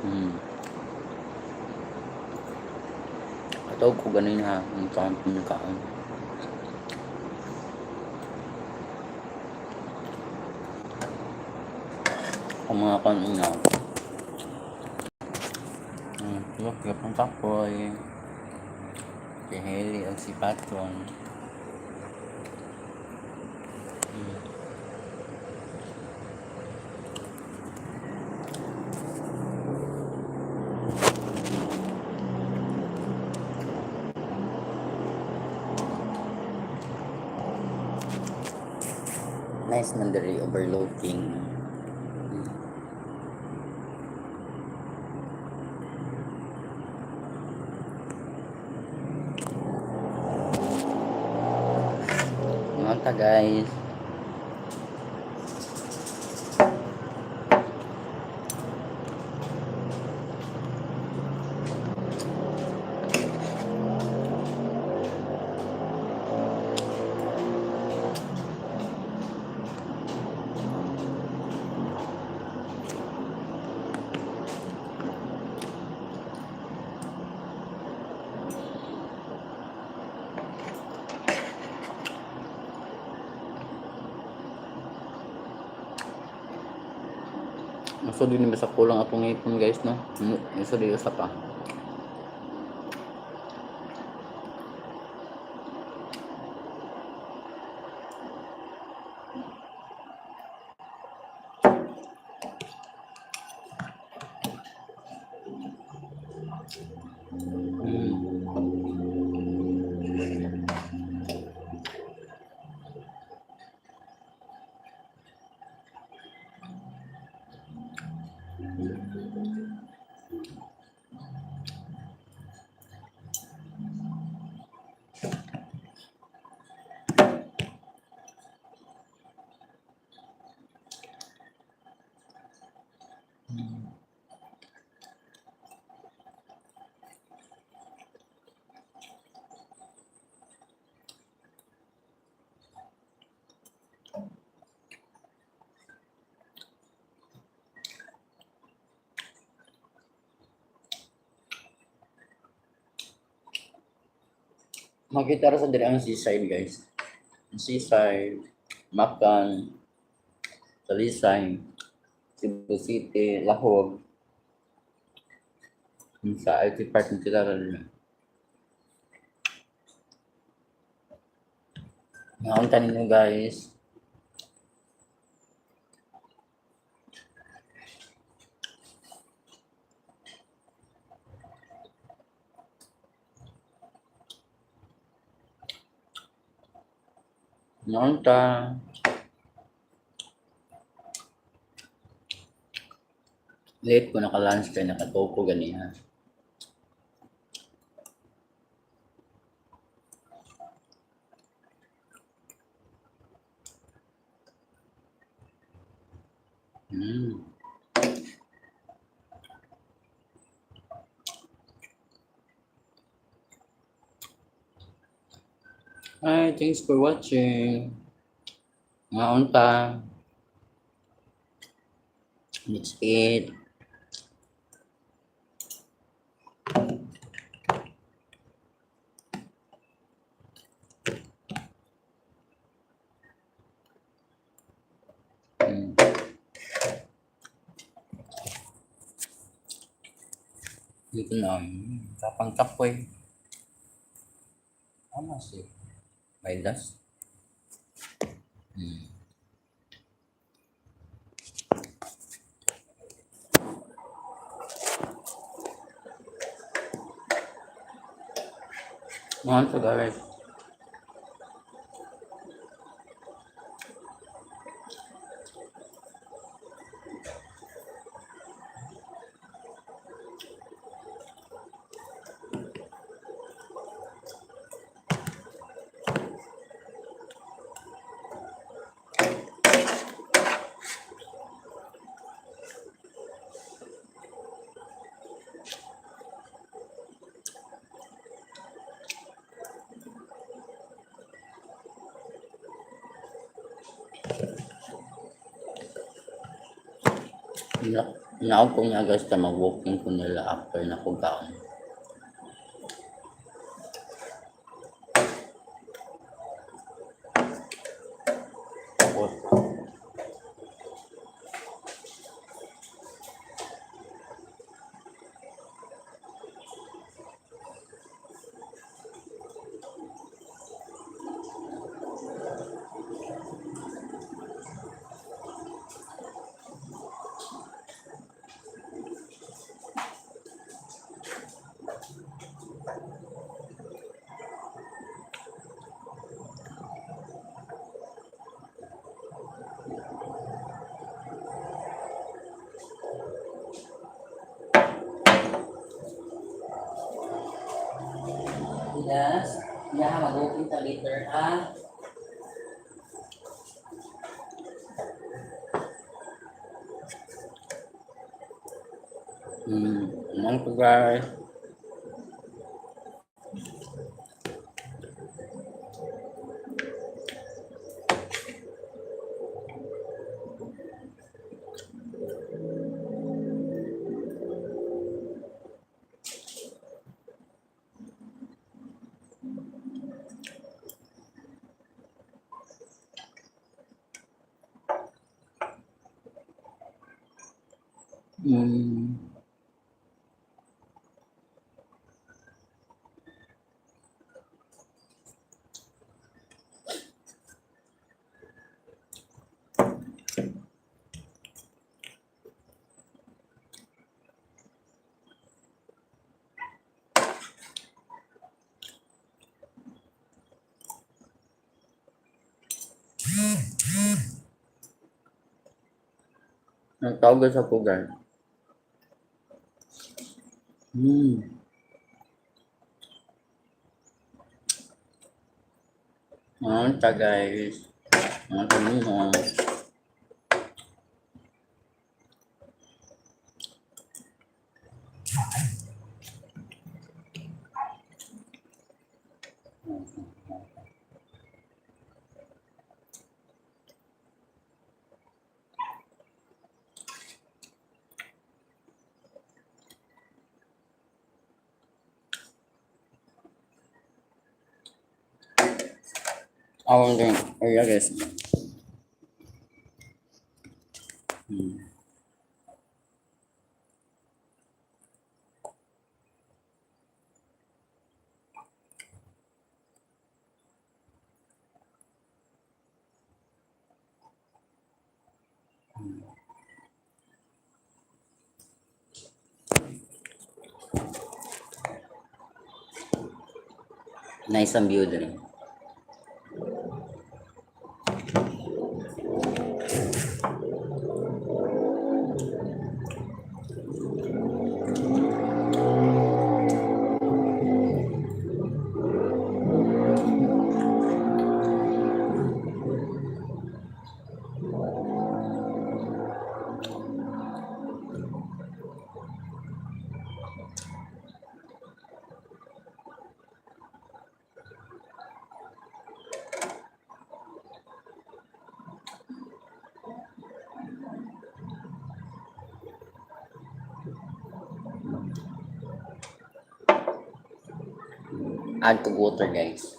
Hmm. Atau ko ganin ha, ang taon pinakaon. Ang mga kanina. Look, yung kapoy. Si Heli at si Patron. Nice man diri overlooking. Mga guys. Maso din ba sa kulang akong ngipon guys no? Maso din sa pa. Makita ra sa diri ang seaside guys. Seaside, Makan, Talisay, Cebu City, Lahog. Sa IT Park ng kita rin. Nakakita ninyo guys. Nakakita. Late ko naka-lunch kaya nakatoko ganiha. Hi, thanks for watching. Mga unta. Let's eat. Dito na. Kapang kapoy. Ano sih? Bailas. Mga unta guys. Naog ko nga guys na mag-walking ko nila after na ko gaon. Tapos, yes, yeah, mag-walking ta later ha. Nang to guys. Hmm. Nagtawag sa ko guys. Ano ta guys? Mga kanino. Awang din. Oh yeah guys. Nice ang view din. Add to water guys.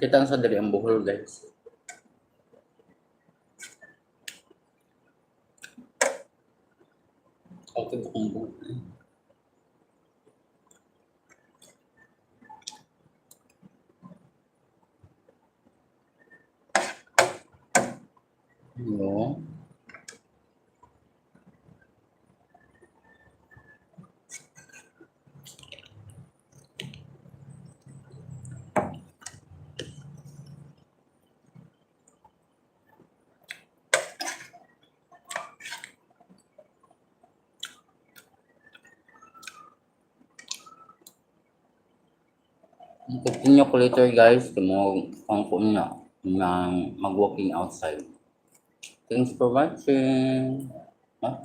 Kita ang sadali ang buhol guys. Okay ba kung buhol? No. Continue ko later guys kung mo kung ko na mag-walking outside. Thanks for watching. Ah.